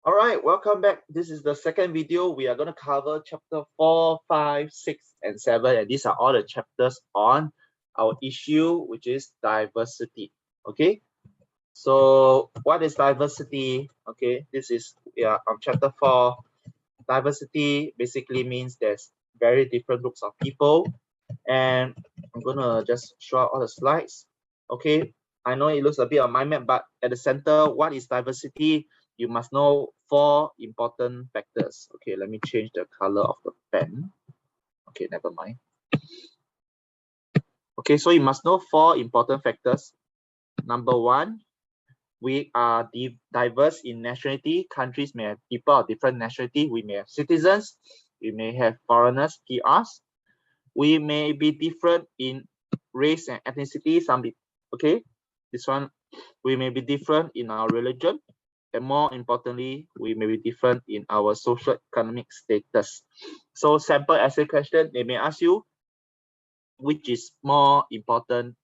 All right, welcome back. This is the second video. We are going to cover chapter 4, 5, 6, and 7. And these are all the chapters on our issue, which is diversity. Okay, so what is diversity? Okay, this is on chapter 4. Diversity basically means there's very different groups of people. And I'm going to just show out all the slides. Okay, I know it looks a bit on my map, but at the center, what is diversity? You must know 4 important factors. Okay, let me change the color of the pen. Okay, never mind. Okay, so you must know 4 important factors. Number 1, we are diverse in nationality. Countries may have people of different nationality. We may have citizens. We may have foreigners, PRs. We may be different in race and ethnicity. Okay, this one, we may be different in our religion, and more importantly, we may be different in our social economic status. So sample essay question, they may ask you which is more important,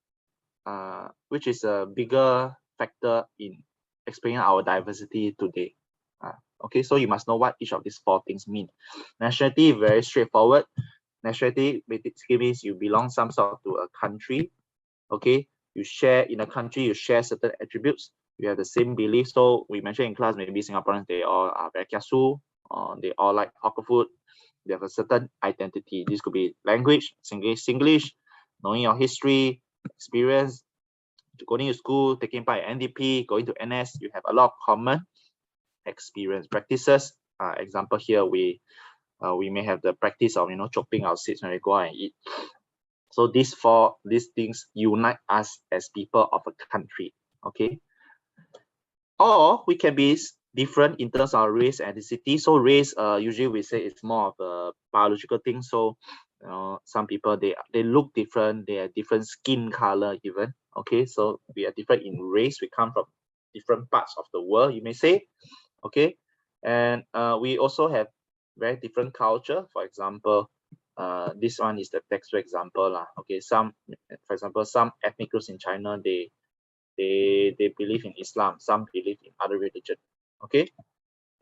which is a bigger factor in explaining our diversity today. Okay, so you must know what each of these 4 things mean. Nationality, very straightforward. Nationality basically means you belong some sort to a country. Okay, you share in a country, you share certain attributes, you have the same belief. So we mentioned in class, maybe Singaporeans, they all are very kiasu, they all like hawker food, they have a certain identity. This could be language, Singlish, knowing your history, experience, going to school, taking part in NDP, going to NS, you have a lot of common experience. Practices, example here, we may have the practice of chopping our seeds when we go out and eat. So these things unite us as people of a country. Okay, or we can be different in terms of race and ethnicity. So race, usually we say it's more of a biological thing. So some people, they look different, they have different skin color even. Okay, so we are different in race, we come from different parts of the world, you may say. Okay, and we also have very different culture. For example, this one is the textbook example lah. Okay, for example, some ethnic groups in China, they believe in Islam, some believe in other religion. Okay,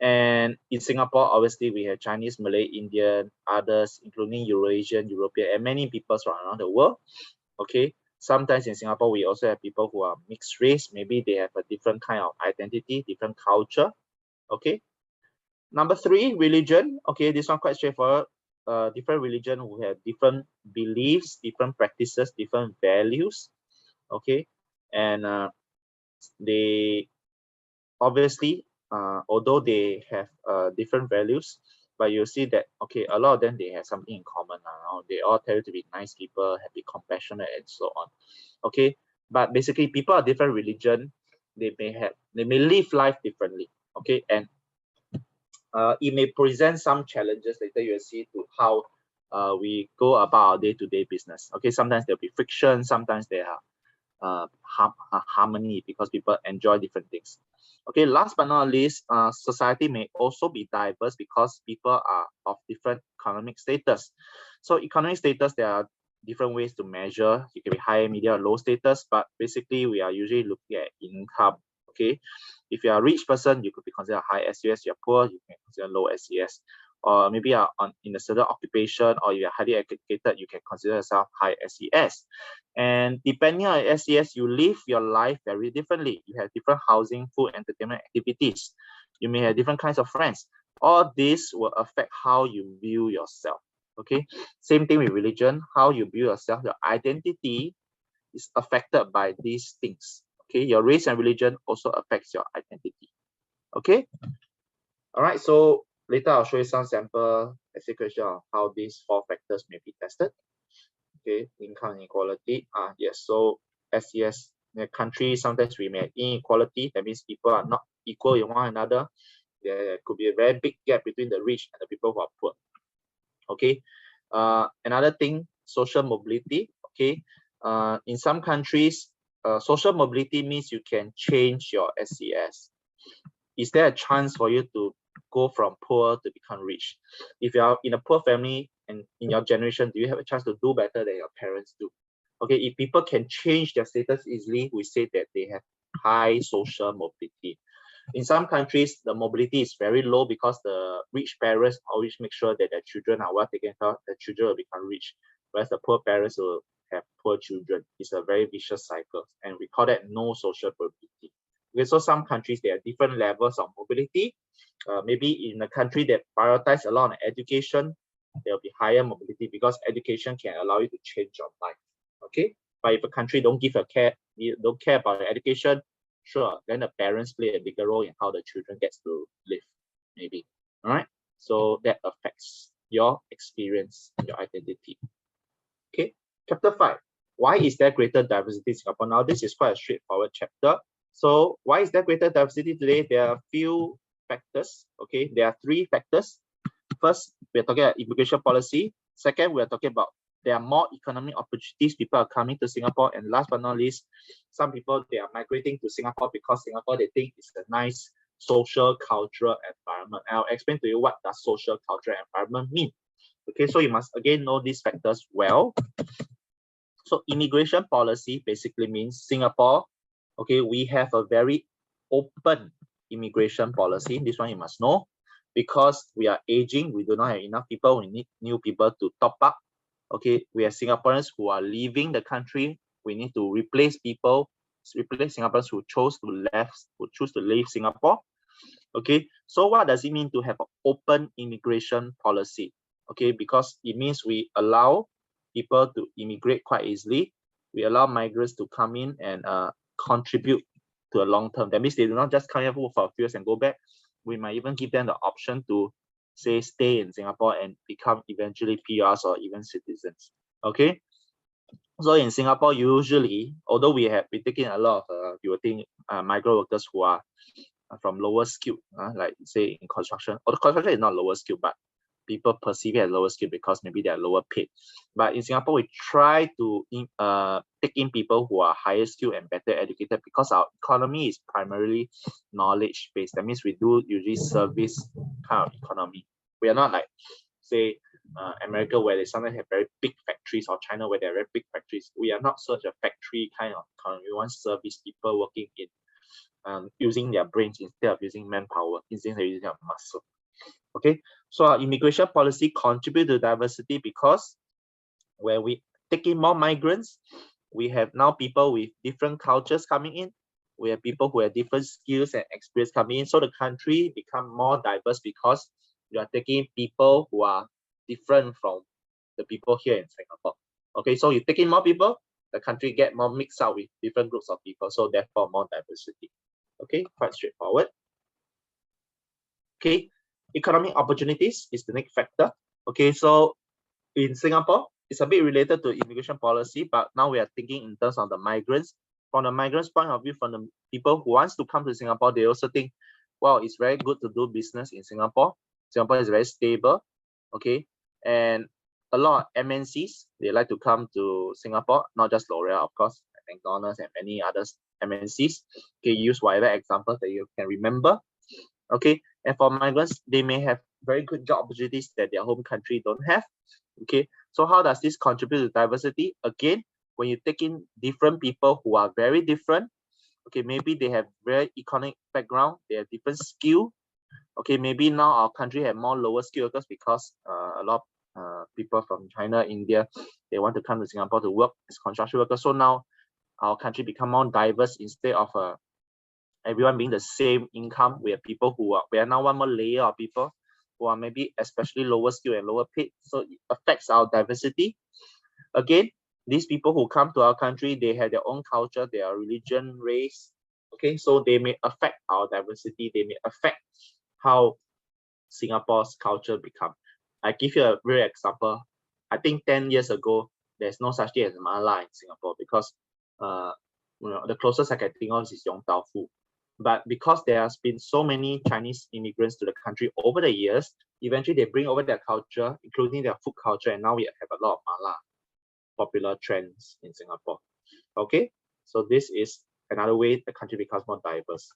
and in Singapore, obviously we have Chinese, Malay, Indian, others, including Eurasian, European, and many people from around the world. Okay, sometimes in Singapore we also have people who are mixed race. Maybe they have a different kind of identity, different culture. Okay, number 3, religion. Okay, this one quite straightforward. Different religion who have different beliefs, different practices, different values. Okay, and they obviously, although they have different values, but you see that okay, a lot of them, they have something in common. They all tell you to be nice people, be compassionate, and so on. Okay, but basically people of different religion, they may live life differently. Okay, and it may present some challenges later. You'll see to how we go about our day-to-day business. Okay, sometimes there'll be friction, sometimes there are harmony, because people enjoy different things. Okay, last but not least, society may also be diverse because people are of different economic status. So economic status, there are different ways to measure. It can be high, medium, or low status, but basically we are usually looking at income. Okay, if you are a rich person, you could be considered high SES. You're poor, you can consider low SES. Or maybe you are in a certain occupation, or you are highly educated, you can consider yourself high SES. And depending on your SES, you live your life very differently. You have different housing, food, entertainment activities. You may have different kinds of friends. All this will affect how you view yourself. Okay, same thing with religion. How you view yourself, your identity is affected by these things. Okay, your race and religion also affects your identity. Okay, all right, so later I'll show you some sample essay question of how these 4 factors may be tested. Okay, income inequality. Yes, so SES in a country, sometimes we may have inequality. That means people are not equal in one another. There could be a very big gap between the rich and the people who are poor. Okay, another thing, social mobility. Okay, in some countries, social mobility means you can change your SES. Is there a chance for you to go from poor to become rich? If you are in a poor family and in your generation, do you have a chance to do better than your parents do? Okay, if people can change their status easily, we say that they have high social mobility. In some countries, the mobility is very low because the rich parents always make sure that their children are well taken care of. The children will become rich, whereas the poor parents will have poor children. It's a very vicious cycle, and we call that no social mobility. Okay, so some countries, there are different levels of mobility. Maybe in a country that prioritize a lot on education, there will be higher mobility because education can allow you to change your life. Okay, but if a country don't care about the education, sure, then the parents play a bigger role in how the children gets to live, maybe. All right, so that affects your experience, your identity. Okay, chapter 5. Why is there greater diversity in Singapore? Now, this is quite a straightforward chapter. So why is there greater diversity today? There are a few factors. Okay, there are 3 factors. First, we're talking about immigration policy. Second, we're talking about there are more economic opportunities. People are coming to Singapore. And last but not least, some people, they are migrating to Singapore because Singapore, they think it's a nice social, cultural environment. I'll explain to you what does social, cultural environment mean. Okay, so you must again know these factors well. So immigration policy basically means Singapore, okay, we have a very open immigration policy. This one you must know. Because we are aging, we do not have enough people, we need new people to top up. Okay, we have Singaporeans who are leaving the country. We need to replace Singaporeans who choose to leave Singapore. Okay, so what does it mean to have an open immigration policy? Okay, because it means we allow people to immigrate quite easily. We allow migrants to come in and contribute to a long term. That means they do not just come here for a few years and go back. We might even give them the option to, say, stay in Singapore and become eventually PRs or even citizens. Okay, so in Singapore, usually, although we taking a lot of you would think migrant workers who are from lower skill, like say in construction. Although construction is not lower skill, but people perceive it as lower skill because maybe they are lower paid. But in Singapore, we try to take in people who are higher skilled and better educated because our economy is primarily knowledge based. That means we do usually service kind of economy. We are not like, say, America, where they sometimes have very big factories, or China, where they have very big factories. We are not such a factory kind of economy. We want service people working in using their brains instead of using manpower, instead of using their muscle. Okay, so our immigration policy contribute to diversity because where we take in more migrants, we have now people with different cultures coming in. We have people who have different skills and experience coming in. So the country become more diverse because you are taking people who are different from the people here in Singapore. Okay, so you take in more people, the country get more mixed up with different groups of people. So therefore more diversity. Okay, quite straightforward. Okay, economic opportunities is the next factor. Okay, so in Singapore, it's a bit related to immigration policy, but now we are thinking in terms of the migrants. From the migrants' point of view, from the people who wants to come to Singapore, they also think, wow, it's very good to do business in Singapore. Singapore is very stable. Okay, and a lot of MNCs, they like to come to Singapore, not just L'Oreal, of course, McDonald's and many others MNCs. Okay, use whatever examples that you can remember. Okay, and for migrants, they may have very good job opportunities that their home country don't have. Okay, so how does this contribute to diversity? Again, when you take in different people who are very different, okay, maybe they have very economic background, they have different skill. Okay, maybe now our country have more lower skill workers because a lot of people from China, India, they want to come to Singapore to work as construction workers. So now our country become more diverse instead of everyone being the same income. We have people we are now one more layer of people who are maybe especially lower skill and lower paid. So it affects our diversity. Again, these people who come to our country, they have their own culture, their religion, race. Okay, so they may affect our diversity. They may affect how Singapore's culture become. I give you a real example. I think 10 years ago, there's no such thing as mala in Singapore because the closest I can think of is Yong Tau Fu. But because there has been so many Chinese immigrants to the country over the years, eventually they bring over their culture, including their food culture, and now we have a lot of mala popular trends in Singapore. Okay, so this is another way the country becomes more diverse.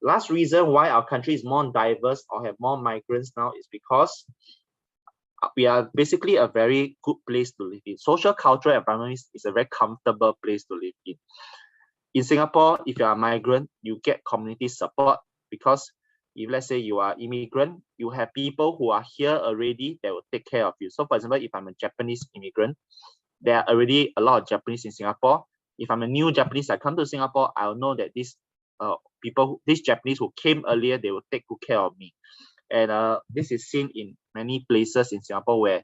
Last reason why our country is more diverse or have more migrants now is because we are basically a very good place to live in. Social cultural environment is a very comfortable place to live in. In Singapore, if you are a migrant, you get community support because if let's say you are immigrant, you have people who are here already that will take care of you. So for example, if I'm a Japanese immigrant, there are already a lot of Japanese in Singapore. If I'm a new Japanese, I come to Singapore, I'll know that these these Japanese who came earlier, they will take good care of me. And this is seen in many places in Singapore where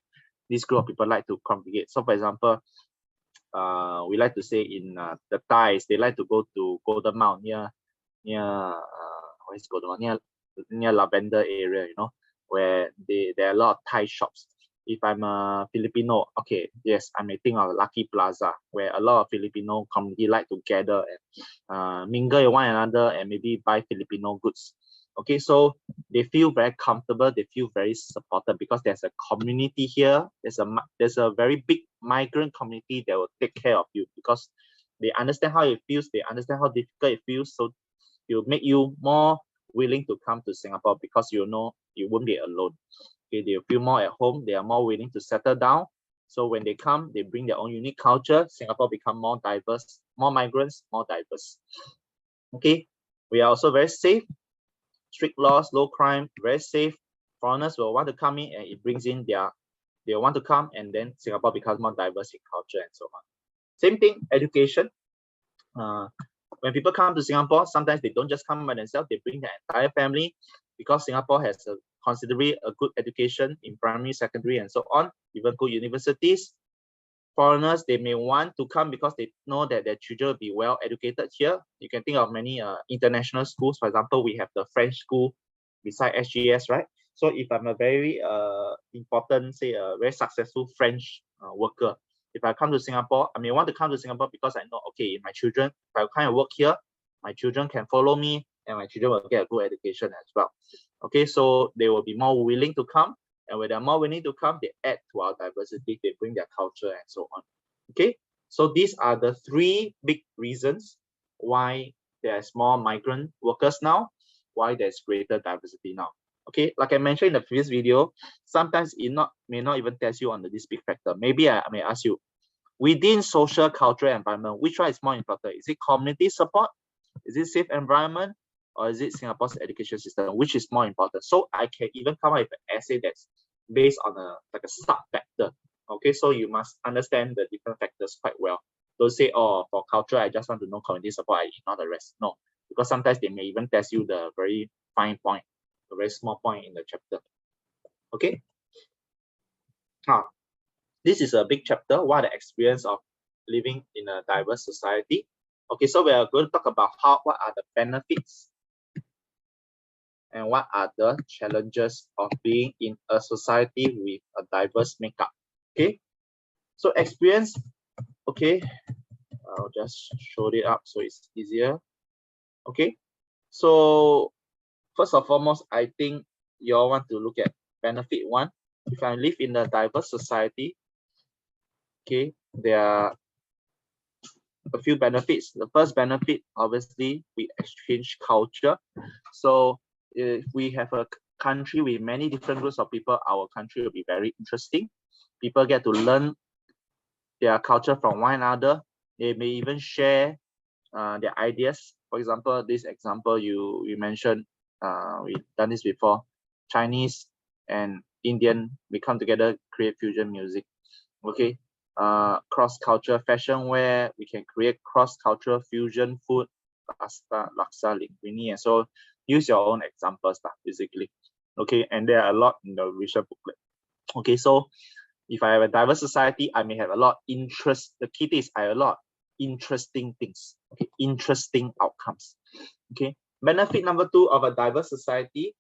this group of people like to congregate. So for example, we like to say in the Thais, they like to go to Golden Mount near what is Golden Mount, near Lavender area, you know, where there are a lot of Thai shops. If I'm a Filipino, okay, yes, I may think of Lucky Plaza, where a lot of Filipino community like to gather and mingle with one another and maybe buy Filipino goods. Okay, so they feel very comfortable, they feel very supported because there's a community here. There's a very big migrant community that will take care of you because they understand how it feels, they understand how difficult it feels, so it will make you more willing to come to Singapore because you know you won't be alone. Okay, they feel more at home, they are more willing to settle down. So when they come, they bring their own unique culture. Singapore become more diverse, more migrants, more diverse. Okay, we are also very safe. Strict laws, low crime, very safe. Foreigners will want to come in and it brings in they want to come, and then Singapore becomes more diverse in culture and so on. Same thing, education. When people come to Singapore, sometimes they don't just come by themselves, they bring their entire family because Singapore has considerably a good education in primary, secondary, and so on, even good universities. Foreigners, they may want to come because they know that their children will be well educated here. You can think of many international schools. For example, we have the French school beside SGS, right? So if I'm a very important, say a very successful French worker, if I come to Singapore, I may want to come to Singapore because I know, okay, my children, if I kind of work here, my children can follow me and my children will get a good education as well. Okay, so they will be more willing to come. And when they're more willing to come, they add to our diversity, they bring their culture and so on. Okay, so these are the three big reasons why there's more migrant workers now, why there's greater diversity now. Okay, like I mentioned in the previous video, sometimes it may not even test you on this big factor. Maybe I may ask you, within social, cultural environment, which one is more important? Is it community support? Is it safe environment? Or is it Singapore's education system? Which is more important? So I can even come up with an essay that's based on a sub-factor. Okay, so you must understand the different factors quite well. Don't say, oh, for culture, I just want to know community support, I ignore the rest. No, because sometimes they may even test you the very fine point, a very small point in the chapter. Okay. Now, this is a big chapter. What are the experience of living in a diverse society? Okay, so we are going to talk about what are the benefits and what are the challenges of being in a society with a diverse makeup. Okay, so experience. Okay, I'll just show it up so it's easier. Okay, so first and foremost, I think you all want to look at benefit one. If I live in a diverse society, okay, there are a few benefits. The first benefit, obviously, we exchange culture. So if we have a country with many different groups of people, our country will be very interesting. People get to learn their culture from one another. They may even share their ideas. For example, this example you mentioned, we've done this before. Chinese and Indian, we come together, create fusion music. Okay, cross-cultural fashion wear, we can create cross-cultural fusion food, laksa, linguine, and so use your own examples, basically. Okay, and there are a lot in the research booklet. Okay, so if I have a diverse society, I may have a lot of interest. The key thing is I have a lot of interesting things, okay, interesting outcomes. Okay, benefit number two of a diverse society.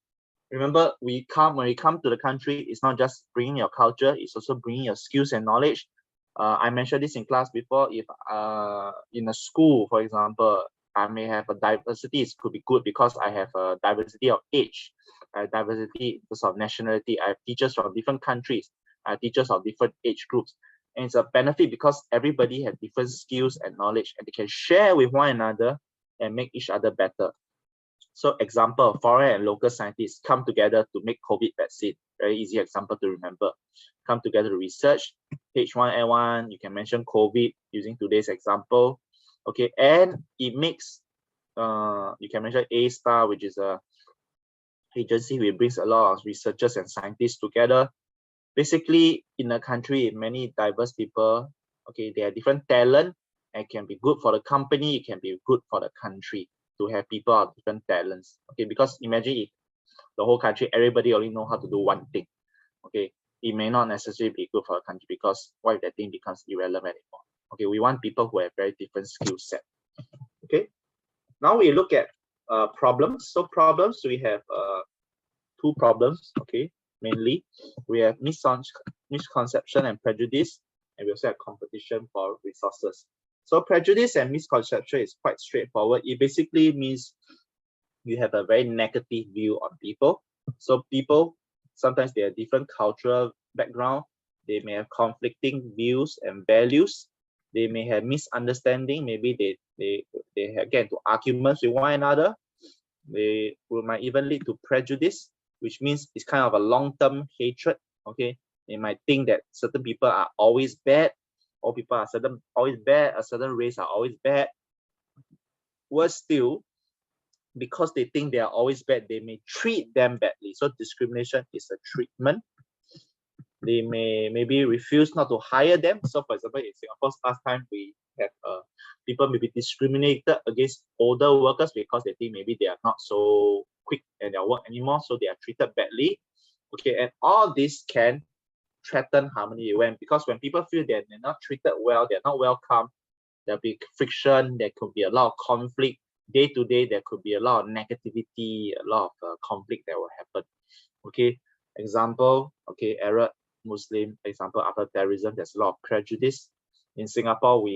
Remember, when we come to the country, it's not just bringing your culture, it's also bringing your skills and knowledge. I mentioned this in class before. If in a school, for example, I may have a diversity, it could be good because I have a diversity of age, diversity because of nationality. I have teachers from different countries, I have teachers of different age groups. And it's a benefit because everybody has different skills and knowledge and they can share with one another and make each other better. So example, foreign and local scientists come together to make COVID vaccine. Very easy example to remember. Come together to research. H1N1, you can mention COVID using today's example. Okay, and it makes, you can mention A-star, which is a agency which brings a lot of researchers and scientists together. Basically, in a country, many diverse people, okay, they have different talent and can be good for the company, it can be good for the country to have people of different talents. Okay, because imagine if the whole country, everybody only know how to do one thing. Okay, it may not necessarily be good for the country, because what if that thing becomes irrelevant anymore? Okay, we want people who have very different skill set. Okay, now we look at problems. So problems, we have two problems. Okay, mainly we have misconception and prejudice, and we also have competition for resources. So prejudice and misconception is quite straightforward. It basically means you have a very negative view on people. So people, sometimes they have different cultural background, they may have conflicting views and values, they may have misunderstanding, maybe they get into arguments with one another, might even lead to prejudice, which means it's kind of a long-term hatred. Okay, they might think that certain people are always bad, all people are always bad, a certain race are always bad. Worse still, because they think they are always bad, they may treat them badly. So discrimination is a treatment. They may maybe refuse not to hire them. So for example, in Singapore, last time we have people may be discriminated against older workers because they think maybe they are not so quick in their work anymore, so they are treated badly. Okay, and all this can threaten harmony because when people feel that they're not treated well, they're not welcome, there'll be friction, there could be a lot of conflict. Day to day, there could be a lot of negativity, a lot of conflict that will happen. Okay, example, okay, Arab, Muslim, example, after terrorism, there's a lot of prejudice. In Singapore,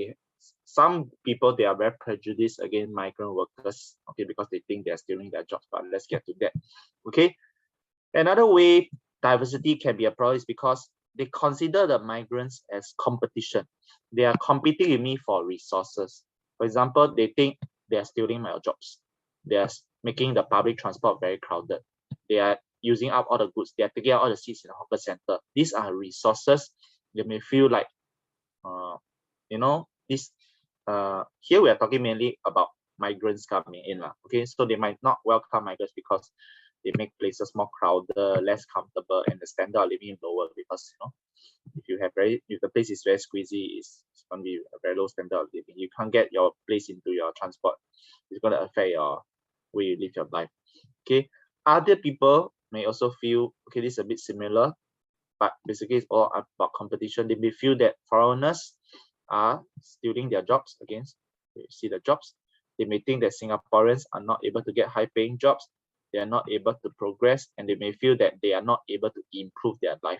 some people, they are very prejudiced against migrant workers, okay, because they think they're stealing their jobs, but let's get to that. Okay, another way diversity can be a problem is because they consider the migrants as competition. They are competing with me for resources. For example, they think they are stealing my jobs. They are making the public transport very crowded. They are using up all the goods. They are taking out all the seats in the hawker center. These are resources. They may feel like, this. Here we are talking mainly about migrants coming in, okay. So they might not welcome migrants because they make places more crowded, less comfortable, and the standard of living is lower because if the place is very squeezy, it's going to be a very low standard of living. You can't get your place into your transport. It's going to affect your way you live your life. Okay. Other people may also feel, okay, this is a bit similar, but basically it's all about competition. They may feel that foreigners are stealing their jobs against, you see the jobs. They may think that Singaporeans are not able to get high-paying jobs. They are not able to progress, and they may feel that they are not able to improve their life.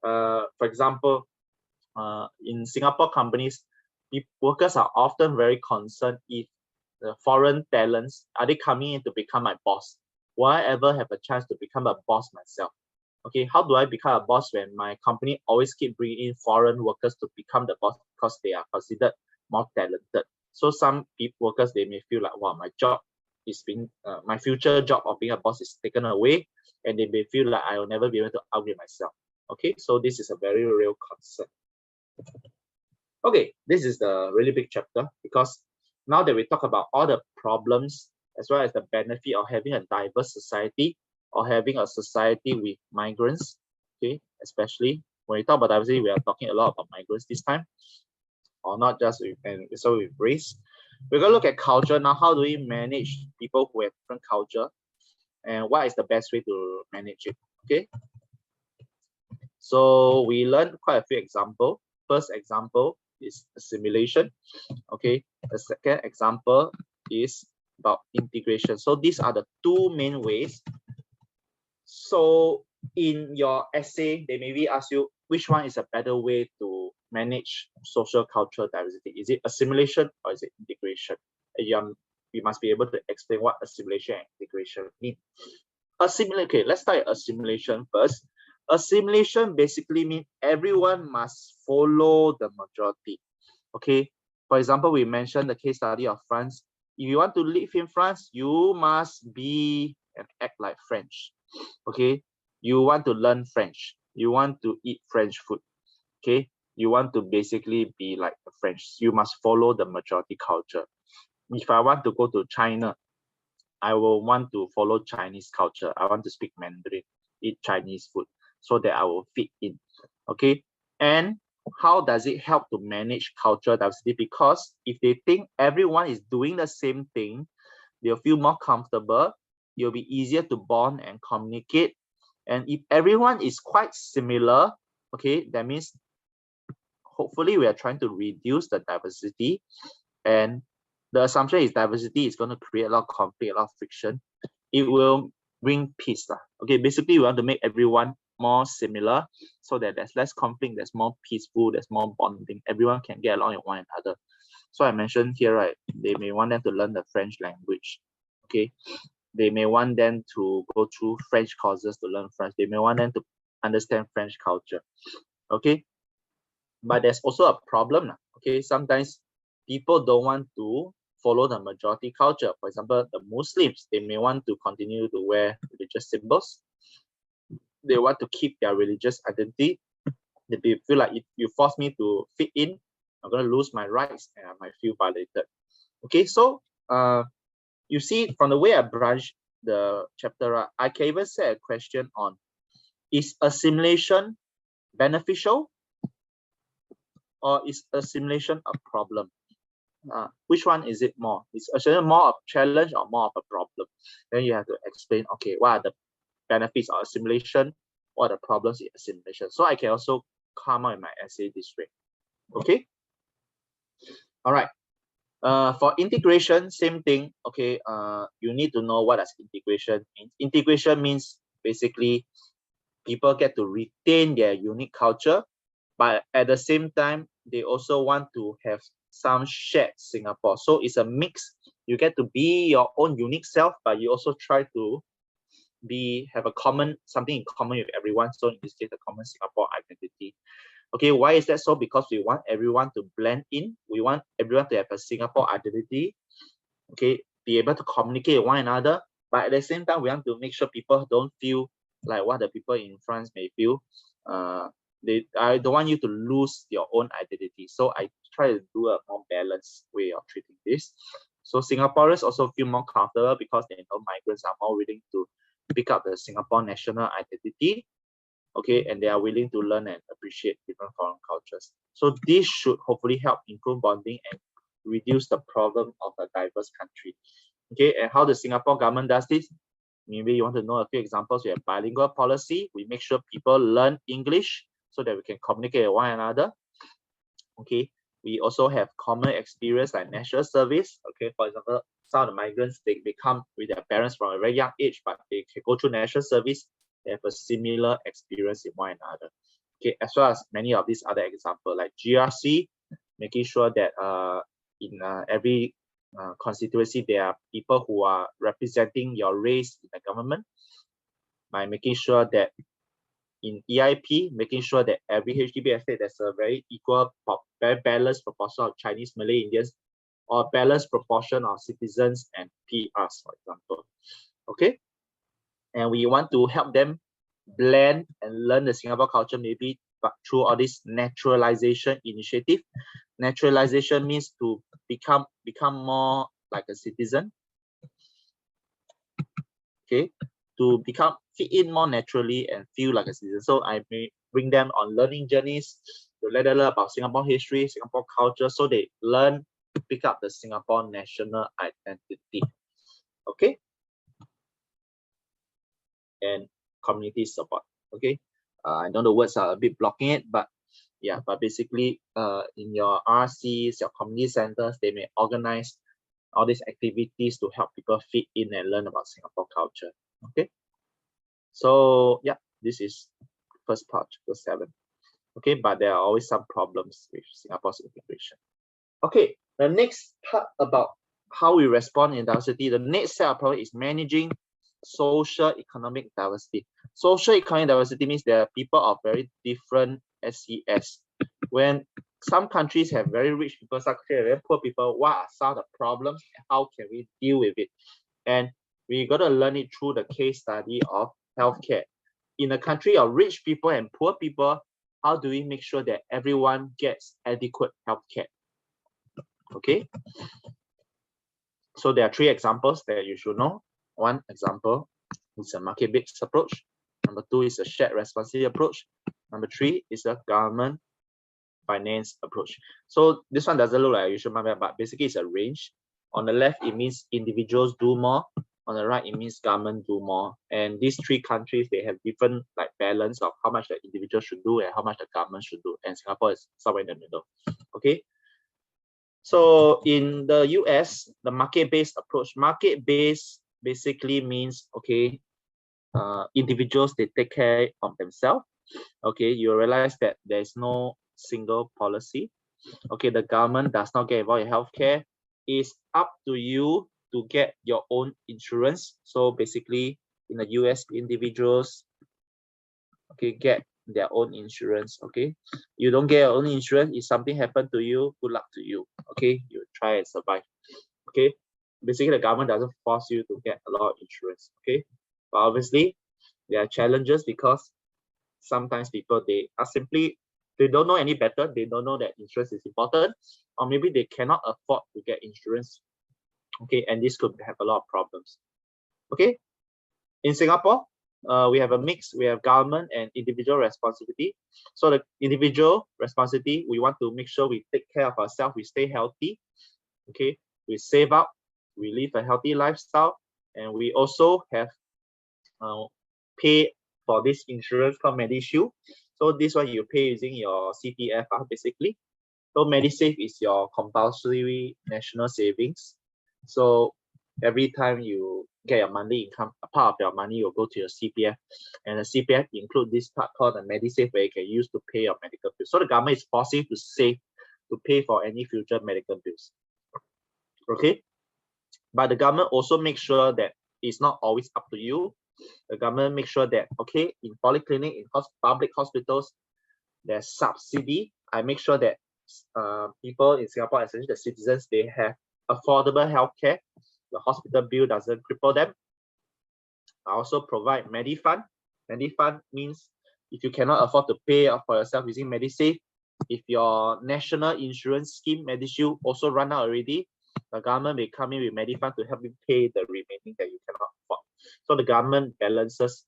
For example, in Singapore companies, workers are often very concerned if the foreign talents, are they coming in to become my boss? Will I ever have a chance to become a boss myself? Okay, how do I become a boss when my company always keep bringing in foreign workers to become the boss because they are considered more talented? So some workers, they may feel like, wow, my job is being, my future job of being a boss is taken away, and they may feel like I will never be able to upgrade myself. Okay, so this is a very real concern. Okay, this is the really big chapter because now that we talk about all the problems as well as the benefit of having a diverse society or having a society with migrants, okay, especially when we talk about diversity, we are talking a lot about migrants this time, or not just with, and so with race. We're going to look at culture now. How do we manage people who have different culture, and what is the best way to manage it? Okay, so we learned quite a few examples. First example is assimilation. Okay, the second example is about integration. So these are the two main ways. So in your essay, they maybe ask you which one is a better way to manage social cultural diversity. Is it assimilation or is it integration? You must be able to explain what assimilation and integration mean. Okay, let's start assimilation first. Assimilation basically means everyone must follow the majority. Okay, for example, we mentioned the case study of France. If you want to live in France, you must be and act like French. Okay, you want to learn French, you want to eat French food. Okay, you want to basically be like the French, you must follow the majority culture. If I want to go to China, I will want to follow Chinese culture. I want to speak Mandarin, eat Chinese food, so that I will fit in. Okay. And how does it help to manage cultural diversity? Because if they think everyone is doing the same thing, they'll feel more comfortable. It'll be easier to bond and communicate. And if everyone is quite similar, okay, that means hopefully we are trying to reduce the diversity. And the assumption is diversity is going to create a lot of conflict, a lot of friction. It will bring peace. Okay, basically we want to make everyone more similar so that there's less conflict, there's more peaceful, there's more bonding. Everyone can get along with one another. So I mentioned here, right, they may want them to learn the French language. Okay, they may want them to go through French courses to learn French. They may want them to understand French culture. Okay, but there's also a problem. Okay, sometimes people don't want to follow the majority culture. For example, the Muslims, they may want to continue to wear religious symbols. They want to keep their religious identity. They feel like if you force me to fit in, I'm going to lose my rights and I might feel violated. Okay, so you see from the way I branch the chapter, I can even set a question on, is assimilation beneficial or is assimilation a problem? Which one is it more? Is assimilation more of a challenge or more of a problem? Then you have to explain, okay, what are the benefits of assimilation? What are the problems in assimilation? So I can also come out in my essay this way. Okay. All right. For integration, same thing. Okay. You need to know what does integration mean. Integration means basically people get to retain their unique culture, but at the same time, they also want to have some shared Singapore. So it's a mix. You get to be your own unique self, but you also try to have a common, something in common with everyone. So in this case, the common Singapore identity. Okay, why is that so? Because we want everyone to blend in. We want everyone to have a Singapore identity. Okay, be able to communicate with one another. But at the same time, we want to make sure people don't feel like what the people in France may feel. I don't want you to lose your own identity. So I try to do a more balanced way of treating this. So Singaporeans also feel more comfortable because they know migrants are more willing to pick up the Singapore national identity. Okay, and they are willing to learn and appreciate different foreign cultures. So this should hopefully help improve bonding and reduce the problem of a diverse country. Okay, and how the Singapore government does this? Maybe you want to know a few examples. We have bilingual policy. We make sure people learn English so that we can communicate with one another. Okay, we also have common experience like national service. Okay, for example, some of the migrants, they come with their parents from a very young age, but they can go through national service. They have a similar experience in one another. Okay, as well as many of these other examples like GRC, making sure that in every constituency there are people who are representing your race in the government, by making sure that in EIP, making sure that every HDB estate there's a very equal, very balanced proportion of Chinese, Malay, Indians, or balanced proportion of citizens and PRs, for example. Okay, and we want to help them blend and learn the Singapore culture, maybe but through all this naturalization initiative. Naturalization means to become more like a citizen. Okay, to fit in more naturally and feel like a citizen. So I may bring them on learning journeys to let them learn about Singapore history, Singapore culture, so they learn to pick up the Singapore national identity. Okay, and community support. Okay, I know the words are a bit blocking it, but yeah, but basically in your RCs, your community centers, they may organize all these activities to help people fit in and learn about Singapore culture. Okay, so yeah, this is first part, chapter 7. Okay, but there are always some problems with Singapore's integration. Okay, the next part about how we respond in diversity, the next set of problems is managing social economic diversity. Social economic diversity means there are people of very different SES. When some countries have very rich people, some countries have very poor people, what are some of the problems and how can we deal with it? And we got to learn it through the case study of healthcare. In a country of rich people and poor people, how do we make sure that everyone gets adequate healthcare? Okay, so there are 3 examples that you should know. One example is a market-based approach. Number 2 is a shared responsibility approach. Number 3 is a government finance approach. So this one doesn't look like a usual market, but basically it's a range. On the left, it means individuals do more. On the right, it means government do more. And these 3 countries, they have different like balance of how much the individual should do and how much the government should do. And Singapore is somewhere in the middle. Okay. So in the US, the market-based approach, market-based basically means, okay, individuals, they take care of themselves. Okay, you realize that there's no single policy. Okay, the government does not get involved in healthcare. It's up to you to get your own insurance. So basically, in the US, individuals, okay, get their own insurance. Okay, you don't get your own insurance, if something happened to you, good luck to you. Okay, you try and survive. Okay, basically the government doesn't force you to get a lot of insurance. Okay, but obviously there are challenges because sometimes people, they don't know any better. They don't know that insurance is important, or maybe they cannot afford to get insurance. Okay, and this could have a lot of problems. Okay, in Singapore, we have a mix. We have government and individual responsibility. So the individual responsibility, we want to make sure we take care of ourselves, we stay healthy. Okay, we save up, we live a healthy lifestyle, and we also have pay for this insurance called MediShield. So this one you pay using your CPF basically. So MediSave is your compulsory national savings. So every time you get your monthly income, a part of your money will go to your CPF, and the CPF include this part called the MediSave, where you can use to pay your medical bills. So the government is forcing you to save to pay for any future medical bills. Okay, but the government also makes sure that it's not always up to you. The government makes sure that, okay, in polyclinic, in public hospitals, there's subsidy. I make sure that people in Singapore, especially the citizens, they have affordable healthcare. The hospital bill doesn't cripple them. I also provide MediFund. MediFund means if you cannot afford to pay for yourself using MediSave, if your national insurance scheme, MediShield, also run out already, the government may come in with MediFund to help you pay the remaining that you cannot afford. So the government balances,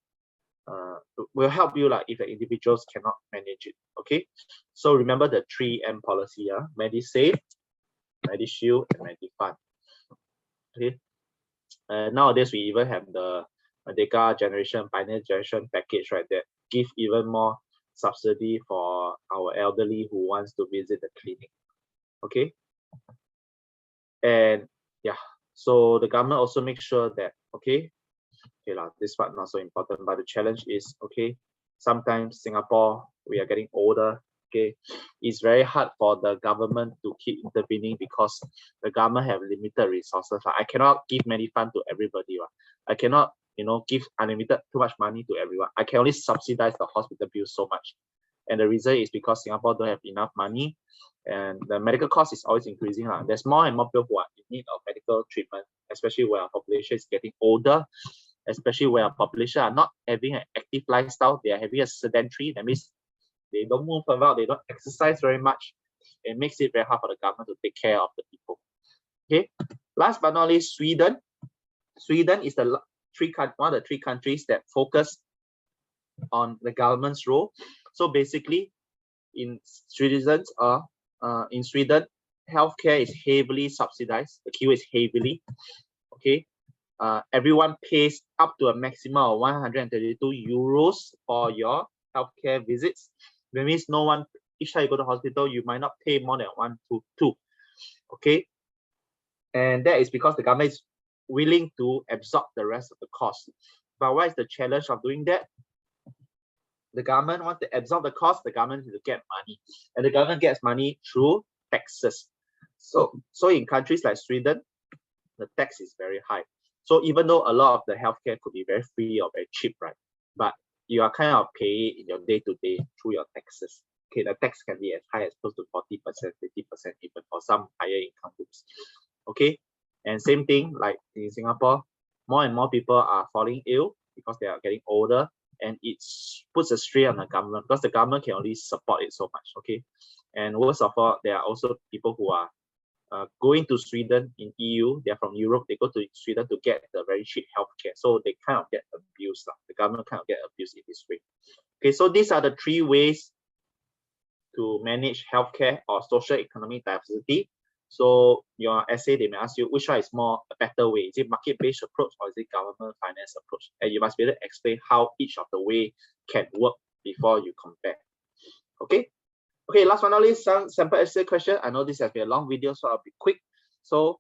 will help you like if the individuals cannot manage it. Okay, so remember the 3M policy, MediSave, MediShield, and MediFund. Okay, nowadays we even have the Merdeka Generation, Pioneer Generation package, right, that give even more subsidy for our elderly who wants to visit the clinic. Okay, and yeah, so the government also makes sure that, okay, this part not so important, but the challenge is, okay, sometimes Singapore, we are getting older. Okay, it's very hard for the government to keep intervening because the government have limited resources. I cannot give MediFund to everybody. I cannot, give unlimited too much money to everyone. I can only subsidize the hospital bill so much. And the reason is because Singapore don't have enough money, and the medical cost is always increasing. There's more and more people who are in need of medical treatment, especially when our population is getting older, especially when our population are not having an active lifestyle. They are having a sedentary. That means they don't move about, they don't exercise very much. It makes it very hard for the government to take care of the people. Okay, last but not least, Sweden. Sweden is one of the 3 countries that focus on the government's role. So basically, in Sweden, healthcare is heavily subsidized. The keyword is heavily. Okay, everyone pays up to a maximum of 132 euros for your healthcare visits. That means no one, each time you go to hospital, you might not pay more than 1 to 2. Okay, and that is because the government is willing to absorb the rest of the cost. But what is the challenge of doing that? The government wants to absorb the cost. The government needs to get money, and the government gets money through taxes. So in countries like Sweden, the tax is very high. So even though a lot of the healthcare could be very free or very cheap, right? But you are kind of paying in your day-to-day through your taxes. Okay, the tax can be as high as close to 40%, 50%, even for some higher income groups. Okay, and same thing like in Singapore, more and more people are falling ill because they are getting older, and it puts a strain on the government because the government can only support it so much. Okay, and worst of all, there are also people who are going to Sweden in EU, they're from Europe, they go to Sweden to get the very cheap healthcare. So they kind of get abused. The government kind of get abused in this way. Okay, so these are the 3 ways to manage healthcare or social economic diversity. So your essay, they may ask you which one is more a better way. Is it market-based approach or is it government finance approach? And you must be able to explain how each of the way can work before you compare. Okay. Okay, last but not least, some sample essay question. I know this has been a long video, so I'll be quick. So,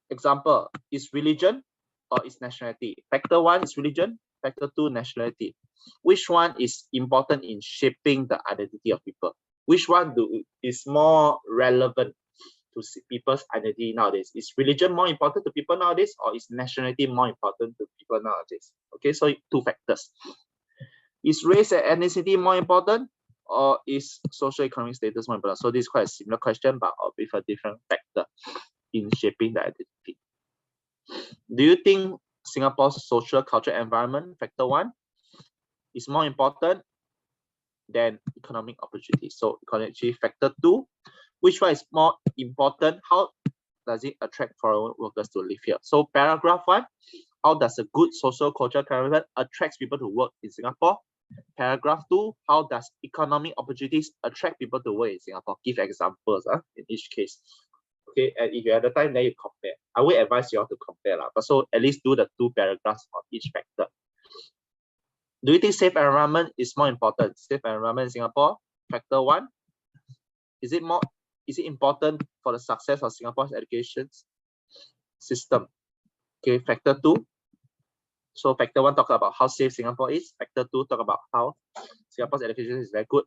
example, is religion or is nationality? Factor 1 is religion, factor 2 nationality. Which one is important in shaping the identity of people? Which one is more relevant to people's identity nowadays? Is religion more important to people nowadays, or is nationality more important to people nowadays? Okay, so 2 factors. Is race and ethnicity more important, or is social economic status more important? So this is quite a similar question, but with a different factor in shaping the identity. Do you think Singapore's social cultural environment, factor 1, is more important than economic opportunities? So economic factor 2, which one is more important? How does it attract foreign workers to live here? So paragraph 1, how does a good social cultural environment attracts people to work in Singapore? Paragraph 2, how does economic opportunities attract people to work in Singapore? Give examples in each case. Okay, and if you have the time, then you compare. I will advise you all to compare, but so at least do the 2 paragraphs of each factor. Do you think safe environment is more important? Safe environment in Singapore, factor 1. Is it important for the success of Singapore's education system? Okay, factor 2. So factor 1 talk about how safe Singapore is. Factor 2 talk about how Singapore's education is very good.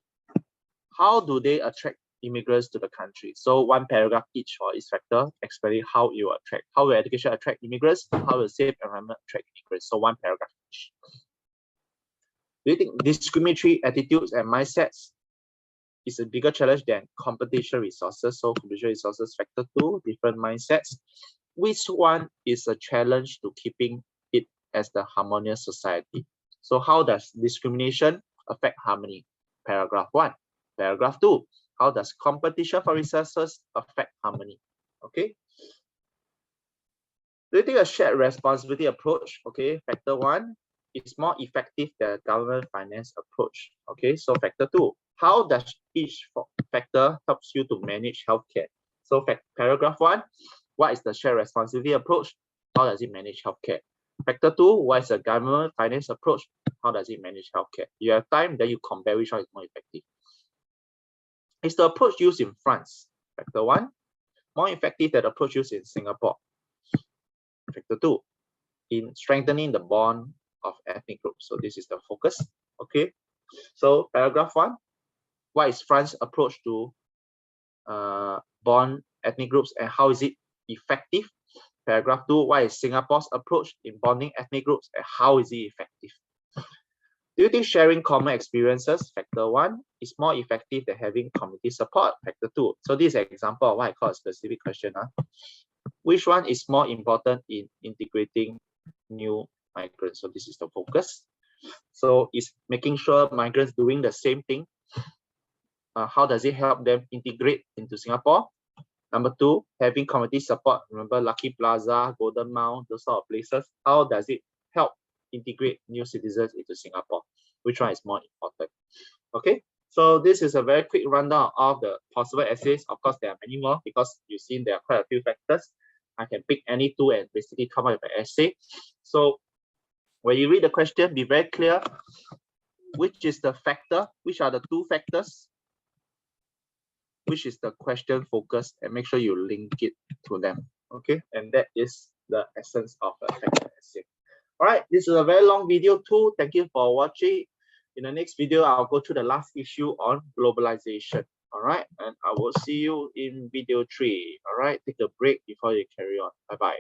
How do they attract immigrants to the country? So 1 paragraph each for each factor, explaining how it will attract. How will education attract immigrants? How will safe environment attract immigrants? So 1 paragraph each. Do you think discriminatory attitudes and mindsets is a bigger challenge than competition resources? So competition resources, factor 2, different mindsets. Which one is a challenge to keeping it as the harmonious society? So how does discrimination affect harmony? Paragraph 1. Paragraph 2, how does competition for resources affect harmony? Okay. Do you think a shared responsibility approach, okay, factor 1, is more effective than government finance approach? Okay, so factor 2, how does each factor helps you to manage healthcare? So paragraph 1, what is the shared responsibility approach? How does it manage healthcare? Factor 2, what is the government finance approach? How does it manage healthcare? You have time, then you compare which one is more effective. Is the approach used in France, factor 1, more effective than the approach used in Singapore? Factor 2, in strengthening the bond of ethnic groups. So this is the focus. Okay. So paragraph 1, what is France's approach to bond ethnic groups and how is it effective? Paragraph 2, what is Singapore's approach in bonding ethnic groups and how is it effective? Do you think sharing common experiences, factor 1, is more effective than having community support? Factor 2. So this is an example of what I call a specific question. Which one is more important in integrating new migrants? So this is the focus. So is making sure migrants doing the same thing. How does it help them integrate into Singapore? Number 2, having community support. Remember Lucky Plaza, Golden Mile, those sort of places. How does it help integrate new citizens into Singapore? Which one is more important? Okay, so this is a very quick rundown of the possible essays. Of course, there are many more because you've seen there are quite a few factors. I can pick any 2 and basically come up with an essay. So when you read the question, be very clear which is the factor, which are the 2 factors, which is the question focus, and make sure you link it to them. Okay, and that is the essence of a factor essay. All right, this is a very long video too. Thank you for watching. In the next video, I'll go through the last issue on globalization. All right, and I will see you in video 3. All right, take a break before you carry on. Bye-bye.